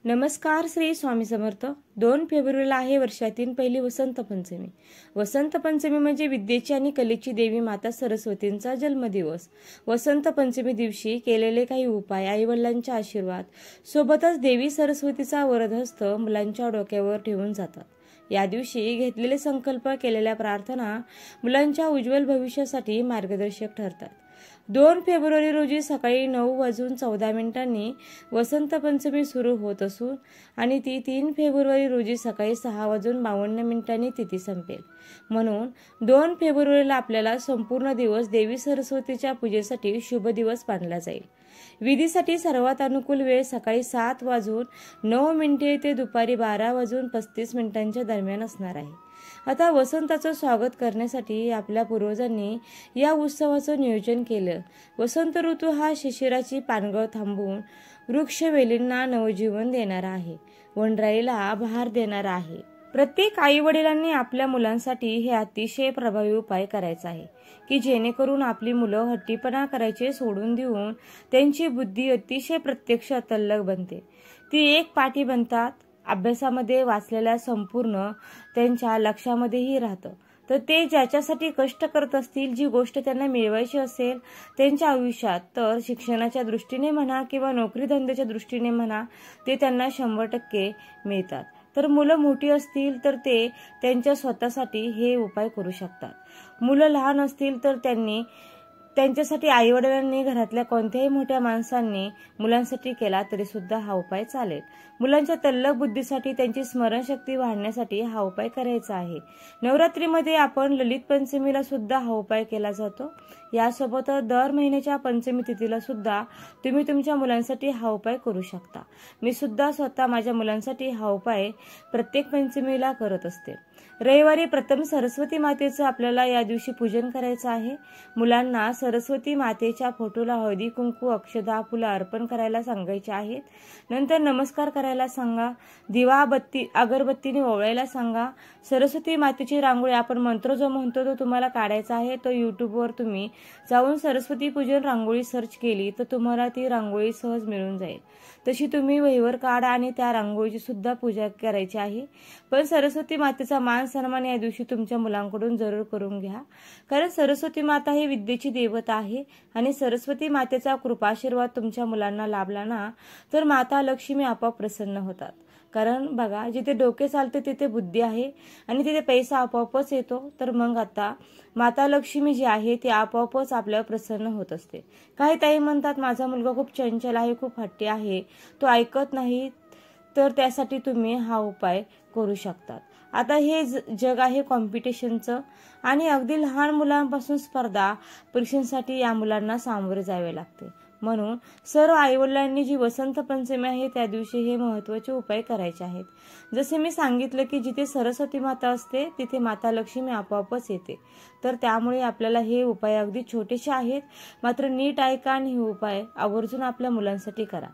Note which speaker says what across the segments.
Speaker 1: नमस्कार. श्री स्वामी समर्थ. 2 फेब्रुवारीला आहे वर्षातील पहिली वसंत पंचमी. वसंत पंचमी म्हणजे विद्येची आणि कलेची देवी माता सरस्वतींचा जन्मदिवस. वसंत पंचमी दिवशी केलेले काही उपाय, आईवडिलांचा आशीर्वाद सोबतच देवी सरस्वतीचा वरदहस्त मुलांच्या डोक्यावर ठेवून जातात. या दिवशी घेतलेले संकल्प, केलेल्या प्रार्थना मुलांच्या उज्ज्वल भविष्यासाठी मार्गदर्शक ठरतात. 2 फेब्रुवारी रोजी सकाळी 9:14 वसंत पंचमी सुरू होत असून आणि ती 3 फेब्रुवारी रोजी सकाळी 6:52 तिथी संपेल. म्हणून 2 फेब्रुवारीला आपल्याला संपूर्ण दिवस देवी सरस्वतीच्या पूजेसाठी शुभ दिवस मानला जाईल. विधीसाठी सर्वात अनुकूल वेळ सकाळी 7:09 ते दुपारी 12:35 दरम्यान असणार आहे. आता वसंताचं स्वागत करण्यासाठी आपल्या पूर्वजांनी या उत्सवाचं नियोजन केलं. वसंत ऋतू हा शिशिराची पानगळ थांबवून वृक्षवेलींना नवजीवन देणारा आहे, वनराईला बहार देणारा आहे. प्रत्येक आई वडिलांनी आपल्या मुलांसाठी हे अतिशय प्रभावी उपाय करायचा आहे की जेणेकरून आपली मुलं हट्टीपणा करायचे सोडून देऊन त्यांची बुद्धी अतिशय प्रत्यक्ष तल्लख बनते. ती एक पाठी बनतात. अभ्यासामध्ये वाचलेल्या संपूर्ण त्यांच्या लक्षामध्येही राहतं. तर ते ज्याच्यासाठी कष्ट करत असतील, जी गोष्ट त्यांना मिळवायची असेल त्यांच्या आयुष्यात, तर शिक्षणाच्या दृष्टीने म्हणा किंवा नोकरी धंद्याच्या दृष्टीने म्हणा, ते त्यांना 100% मिळतात. तर मुलं मोठी असतील तर ते त्यांच्या स्वतःसाठी हे उपाय करू शकतात. मुलं लहान असतील तर त्यांच्यासाठी आईवडिलांनी, घरातल्या कोणत्याही मोठ्या माणसांनी मुलांसाठी केला तरी सुद्धा हा उपाय चालेल. मुलांच्या तल्लख बुद्धीसाठी, त्यांची स्मरणशक्ती वाढण्यासाठी हा उपाय करायचा आहे. नवरात्रीमध्ये आपण ललित पंचमीला सुद्धा हा उपाय केला जातो. यासोबत दर महिन्याच्या पंचमी तिथीला सुद्धा तुम्ही तुमच्या मुलांसाठी हा उपाय करू शकता. मी सुद्धा स्वतः माझ्या मुलांसाठी हा उपाय प्रत्येक पंचमीला करत असते. रविवारी प्रथम सरस्वती मातेचं आपल्याला या दिवशी पूजन करायचं आहे. मुलांना सरस्वती मातेच्या फोटोला हळदी कुंकू, अक्षदा, फुलं अर्पण करायला सांगायचे आहेत. नंतर नमस्कार करायला सांगा. दिवा अगरबत्तीने ओवाळायला सांगा. सरस्वती मातेची रांगोळी, आपण मंत्र जो म्हणतो तो तुम्हाला काढायचा आहे. तो युट्यूबवर तुम्ही जाऊन सरस्वती पूजन रांगोळी सर्च केली तर तुम्हाला ती रांगोळी सहज मिळून जाईल. तशी तुम्ही वहीवर काढा आणि त्या रांगोळीची सुद्धा पूजा करायची आहे. पण सरस्वती मातेचा मान सन्मान या दिवशी तुमच्या मुलांकडून जरूर करून घ्या. कारण सरस्वती माता ही विद्येची देवता आहे आणि सरस्वती मातेचा कृपाशीर्वाद तुमच्या मुलांना लाभला ना तर माता लक्ष्मी आपोआप प्रसन्न होतात. कारण बघा, जिथे डोके चालते तिथे बुद्धी आहे आणि तिथे पैसा आपोआपच येतो. तर मग आता माता लक्ष्मी जी आहे ती आपोआपच आपल्यावर प्रसन्न होत असते. काही ताई म्हणतात माझा मुलगा खूप चंचल आहे, खूप हट्टी आहे, तो ऐकत नाही, तर त्यासाठी तुम्ही हा उपाय करू शकतात. आता हे जग आहे कॉम्पिटिशनचं आणि अगदी लहान मुलांपासून स्पर्धा परीक्षांसाठी या मुलांना सामोरे जावे लागते. म्हणून सर्व आईवडिलांनी जी वसंत पंचमी आहे त्या दिवशी हे महत्त्वाचे उपाय करायचे आहेत. जसे मी सांगितलं की जिथे सरस्वती माता असते तिथे माता लक्ष्मी आपोआपच येते. तर त्यामुळे आपल्याला हे उपाय अगदी छोटेसे आहेत, मात्र नीट ऐका आणि हे उपाय आवर्जून आपल्या मुलांसाठी करा.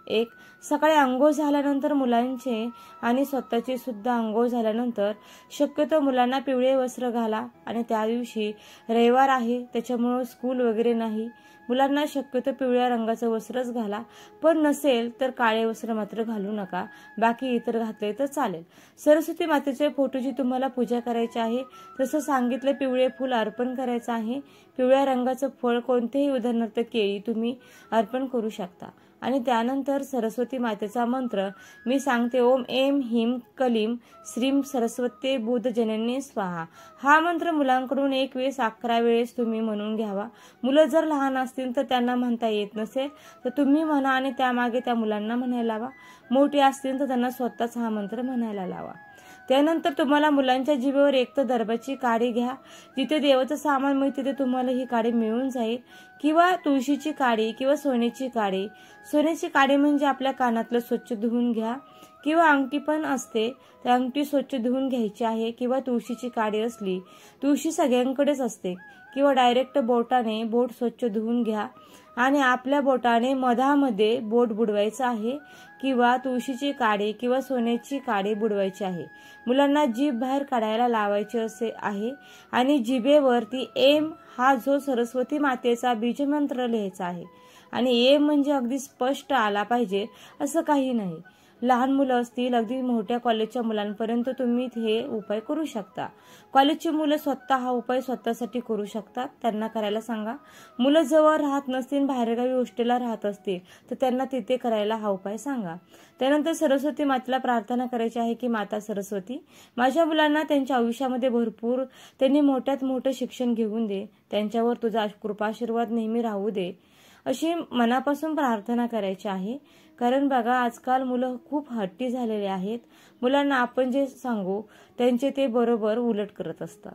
Speaker 1: 1. सकाळी अंघोळ झाल्यानंतर मुलांचे आणि स्वतःचे सुद्धा अंघोळ झाल्यानंतर शक्यतो मुलांना पिवळे वस्त्र घाला. आणि त्या दिवशी रविवार आहे त्याच्यामुळे स्कूल वगैरे नाही. मुलांना शक्यतो पिवळ्या रंगाचं वस्त्रच घाला. पण नसेल तर काळे वस्त्र मात्र घालू नका. बाकी इतर घातले तर चालेल. सरस्वती मातेच्या फोटोची तुम्हाला पूजा करायची आहे. जसं सांगितलं, पिवळे फूल अर्पण करायचं आहे. पिवळ्या रंगाचं फळ कोणतेही, उदाहरणार्थ केळी, तुम्ही अर्पण करू शकता. आणि त्यानंतर सरस्वती मातेचा मंत्र मी सांगते. ओम ऐं ह्रीं क्लीं श्रीं सरस्वती बुद्धजननी स्वाहा. हा मंत्र मुलांकडून 1 वेळेस 11 वेळेस तुम्ही म्हणून घ्यावा. मुलं जर लहान असतील तर त्यांना म्हणता येत नसेल तर तुम्ही म्हणा आणि त्यामागे त्या मुलांना म्हणायला लावा. मोठे असतील तर त्यांना स्वतःच हा मंत्र म्हणायला लावा. त्यानंतर तुम्हाला मुलांच्या जिभेवर एक तर दर्भाची काडी घ्या. जिथे देवाचं सामान मिळते तिथे तुम्हाला ही काडी मिळून जाईल. किंवा तुळशीची काडी किंवा सोन्याची काडी. सोन्याची काडी म्हणजे आपल्या कानातलं स्वच्छ धुवून घ्या. किंवा अंगठी पण असते, त्या अंगठी स्वच्छ धुवून घ्यायची आहे. किंवा तुळशीची काडी असली, तुळशी सगळ्यांकडेच असते, किंवा डायरेक्ट बोटाने बोट स्वच्छ धुवून घ्या आणि आपल्या बोटाने मधामध्ये बोट बुडवायचं आहे. किंवा तुळशीची काडी किंवा सोन्याची काडी बुडवायची आहे. मुलांना जीभ बाहेर काढायला लावायची असे आहे आणि जिभेवरती एम हा जो सरस्वती मातेचा बीजमंत्र लिहायचा आहे. आणि एम म्हणजे अगदी स्पष्ट आला पाहिजे असं काही नाही. लहान मुलं असतील, अगदी मोठ्या कॉलेजच्या मुलांपर्यंत तुम्ही हे उपाय करू शकता. कॉलेजची मुलं स्वतः हा उपाय स्वतःसाठी करू शकतात, त्यांना करायला सांगा. मुलं जवळ राहत नसतील, बाहेरगावी हॉस्टेलला राहत असतील तर त्यांना तिथे करायला हा उपाय सांगा. त्यानंतर सरस्वती मातेला प्रार्थना करायची आहे की माता सरस्वती, माझ्या मुलांना त्यांच्या आयुष्यामध्ये भरपूर त्यांनी मोठ्यात मोठं शिक्षण घेऊन दे, त्यांच्यावर तुझा कृपाशीर्वाद नेहमी राहू दे, अशी मनापासून प्रार्थना करायची आहे. कारण बघा, आजकाल मुलं खूप हट्टी झालेले आहेत. मुलांना आपण जे सांगू त्यांचे ते बरोबर उलट करत असतात.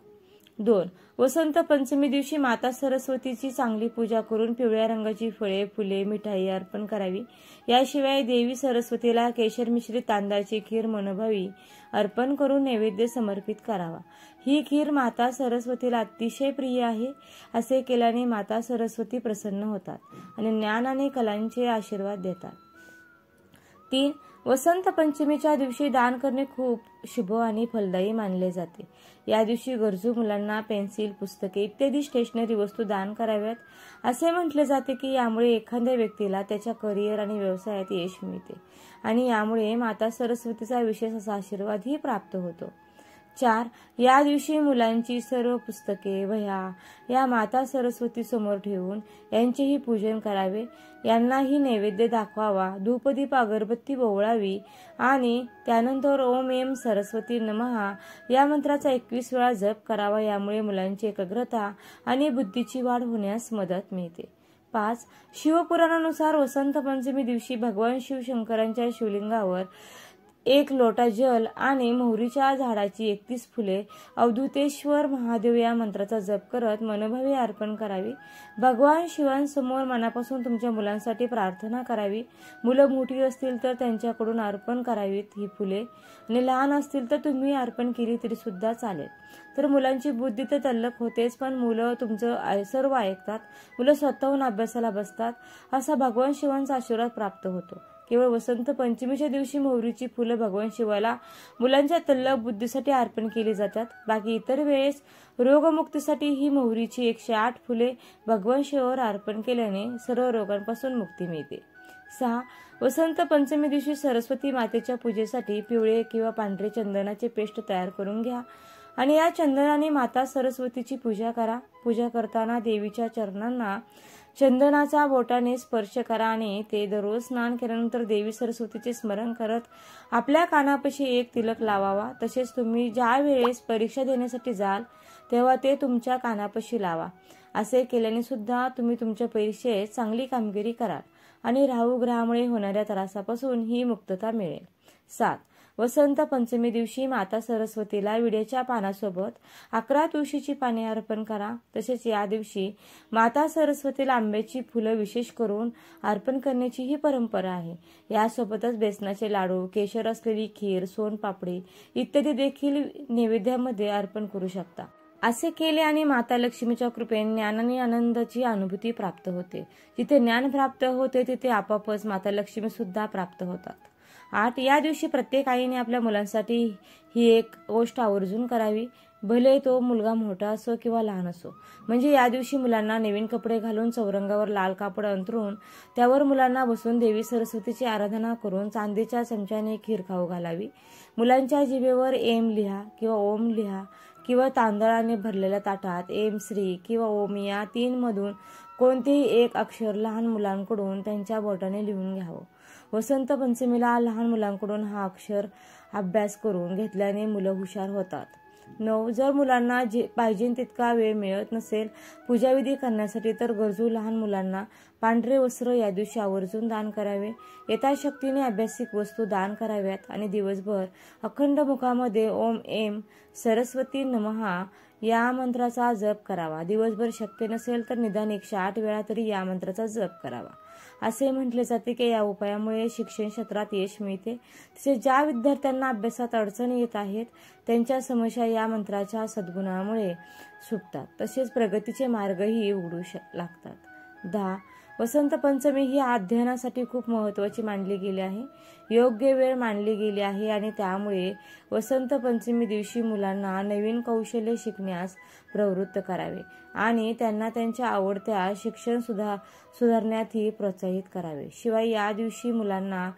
Speaker 1: 2. वसंत पंचमी दिवशी माता सरस्वतीची चांगली पूजा करून पिवळ्या रंगाची फळे, फुले, मिठाई अर्पण करावी. याशिवाय देवी सरस्वतीला केशर मिश्रित तांदळाची खीर मनोभावी अर्पण करून नैवेद्य समर्पित करावा. ही खीर माता सरस्वतीला अतिशय प्रिय आहे. असे केल्याने माता सरस्वती प्रसन्न होतात आणि ज्ञान आणि कलांचे आशीर्वाद देतात. 3. वसंत पंचमीच्या दिवशी दान करणे खूप शुभ आणि फलदायी मानले जाते. या दिवशी गरजू मुलांना पेन्सिल, पुस्तके इत्यादी स्टेशनरी वस्तू दान कराव्यात. असे म्हटले जाते की यामुळे एखाद्या व्यक्तीला त्याच्या करिअर आणि व्यवसायात यश मिळते आणि यामुळे माता सरस्वतीचा विशेष असा आशीर्वादही प्राप्त होतो. 4. या दिवशी मुलांची सर्व पुस्तके, वह्या या माता सरस्वती समोर ठेवून यांचेही पूजन करावे. यांनाही नैवेद्य दाखवावा. धूपदीप अगरबत्ती ओवाळावी आणि त्यानंतर ओम एम सरस्वती नमः या मंत्राचा 21 वेळा जप करावा. यामुळे मुलांची एकाग्रता आणि बुद्धीची वाढ होण्यास मदत मिळते. 5. शिवपुराणानुसार वसंत पंचमी दिवशी भगवान शिवशंकरांच्या शिवलिंगावर 1 लोटा जल आणि मोहरीच्या झाडाची 31 फुले अवधूतेश्वर महादेव या मंत्राचा जप करत मनोभावे अर्पण करावी. भगवान शिवांसमोर मनापासून तुमच्या मुलांसाठी प्रार्थना करावी. मुलं मोठी असतील तर त्यांच्याकडून अर्पण करावीत ही फुले आणि लहान असतील तर तुम्ही अर्पण केली तरी सुद्धा चालेल. तर मुलांची बुद्धी तर तल्लख होतेच, पण मुलं तुमचं सर्व ऐकतात. मुलं स्वतःहून अभ्यासाला बसतात. असा भगवान शिवांचा आशीर्वाद प्राप्त होतो. केवळ वसंत पंचमीच्या दिवशी मोहरीची फुलं भगवान शिवाला मुलांच्या तल्लख बुद्धीसाठी अर्पण केली जातात. बाकी इतर वेळेस रोगमुक्तीसाठी ही मोहरीची 108 फुले भगवान शिवावर अर्पण केल्याने सर्व रोगांपासून मुक्ती मिळते. 6. वसंत पंचमी दिवशी सरस्वती मातेच्या पूजेसाठी पिवळे किंवा पांढरे चंदनाचे पेस्ट तयार करून घ्या आणि या चंदनाने माता सरस्वतीची पूजा करा. पूजा करताना देवीच्या चरणांना चंदनाचा बोटाने स्पर्श करा आणि ते दररोज स्नान केल्यानंतर देवी सरस्वतीचे स्मरण करत आपल्या कानापाशी 1 तिलक लावावा. तसेच तुम्ही ज्या वेळेस परीक्षा देण्यासाठी जाल तेव्हा ते तुमच्या कानापाशी लावा. असे केल्याने सुद्धा तुम्ही तुमच्या परीक्षेत चांगली कामगिरी कराल आणि राहू ग्रहामुळे होणाऱ्या त्रासापासून ही मुक्तता मिळेल. 7. वसंत पंचमी दिवशी माता सरस्वतीला विड्याच्या पानासोबत 11 तुळशीची पाने अर्पण करा. तसेच या दिवशी माता सरस्वतीला आंब्याची फुलं विशेष करून अर्पण करण्याची ही परंपरा आहे. यासोबतच बेसनाचे लाडू, केशर असलेली खीर, सोनपापडी इत्यादी देखील नैवेद्यामध्ये अर्पण करू शकता. असे केले आणि माता लक्ष्मीच्या कृपेने ज्ञान आणि आनंदाची अनुभूती प्राप्त होते. जिथे ज्ञान प्राप्त होते तिथे आपोआपच माता लक्ष्मी सुद्धा प्राप्त होतात. 8. या दिवशी प्रत्येक आईने आपल्या मुलांसाठी ही एक गोष्ट आवर्जून करावी. भले तो मुलगा मोठा असो किंवा लहान असो. म्हणजे या दिवशी मुलांना नवीन कपडे घालून चौरंगावर लाल कापड अंथरून त्यावर मुलांना बसून देवी सरस्वतीची आराधना करून चांदीच्या चमच्याने खीर खाऊ घालावी. मुलांच्या जिभेवर एम लिहा किंवा ओम लिहा किंवा तांदळाने भरलेल्या ताटात एम श्री किंवा ओम या 3 मधून कोणतेही एक अक्षर लहान मुलांकडून त्यांच्या बोटाने लिहून घ्यावं. वसंत पंचमीला लहान मुलांकडून हा अक्षर अभ्यास करून घेतल्याने मुलं हुशार होतात. 9. जर मुलांना पाहिजे तितका वेळ मिळत नसेल पूजाविधी करण्यासाठी तर गरजू लहान मुलांना पांढरे वस्त्र या दिवशी आवर्जून दान करावे. यथाशक्तीने अभ्यासिक वस्तू दान कराव्यात आणि दिवसभर अखंड मुखामध्ये ओम एम सरस्वती नमः या मंत्राचा जप करावा. दिवसभर शक्य नसेल तर निदान 108 वेळा तरी या मंत्राचा जप करावा. असे म्हटले जाते की या उपायामुळे शिक्षण क्षेत्रात यश मिळते. तसेच ज्या विद्यार्थ्यांना अभ्यासात अडचणी येत आहेत त्यांच्या समस्या या मंत्राच्या सद्गुणामुळे सुटतात. तसेच प्रगतीचे मार्गही उघडू लागतात. 10. वसंत पंचमी ही अध्ययनासाठी खूप महत्त्वाची मानली गेली आहे. योग्य वेळ मानली गेली आहे आणि त्यामुळे वसंत पंचमी दिवशी मुलांना नवीन कौशल्य शिकण्यास प्रवृत्त करावे आणि त्यांना त्यांच्या आवडत्या शिक्षण सुधारण्यातही प्रोत्साहित करावे. शिवाय या दिवशी मुलांना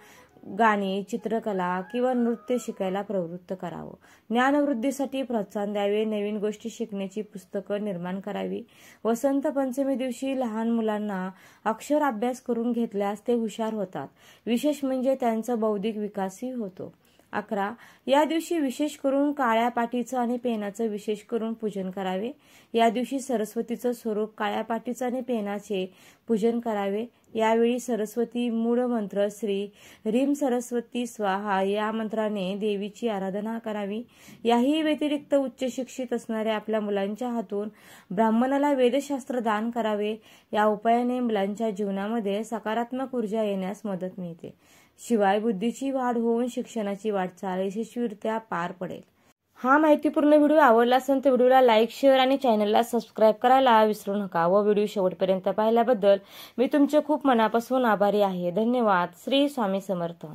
Speaker 1: गाणी, चित्रकला किंवा नृत्य शिकायला प्रवृत्त करावं. ज्ञानवृद्धीसाठी प्रोत्साहन द्यावे. नवीन गोष्टी शिकण्याची पुस्तकं निर्माण करावी. वसंत पंचमी दिवशी लहान मुलांना अक्षर अभ्यास करून घेतल्यास ते हुशार होतात. विशेष म्हणजे त्यांचा बौद्धिक विकासही होतो. 11. या दिवशी विशेष करून काळ्या पाटीचं आणि पेनाचं विशेष करून पूजन करावे. या दिवशी सरस्वतीचं स्वरूप काळ्या पाटीचं आणि पेनाचे पूजन करावे. यावेळी सरस्वती मूळ मंत्र श्री ह्रीं सरस्वती स्वाहा या मंत्राने देवीची आराधना करावी. याही व्यतिरिक्त उच्च शिक्षित असणाऱ्या आपल्या मुलांच्या हातून ब्राह्मणाला वेदशास्त्र दान करावे. या उपायाने मुलांच्या जीवनामध्ये सकारात्मक ऊर्जा येण्यास मदत मिळते. शिवाय बुद्धीची वाढ होऊन शिक्षणाची वाटचाल यशस्वीरित्या पार पडेल. हा माहितीपूर्ण व्हिडिओ आवडला असेल तर व्हिडिओला लाईक, शेअर आणि चॅनलला सबस्क्राईब करायला विसरू नका. व व्हिडिओ शेवटपर्यंत पाहिल्याबद्दल मी तुमचे खूप मनापासून आभारी आहे. धन्यवाद. श्री स्वामी समर्थ.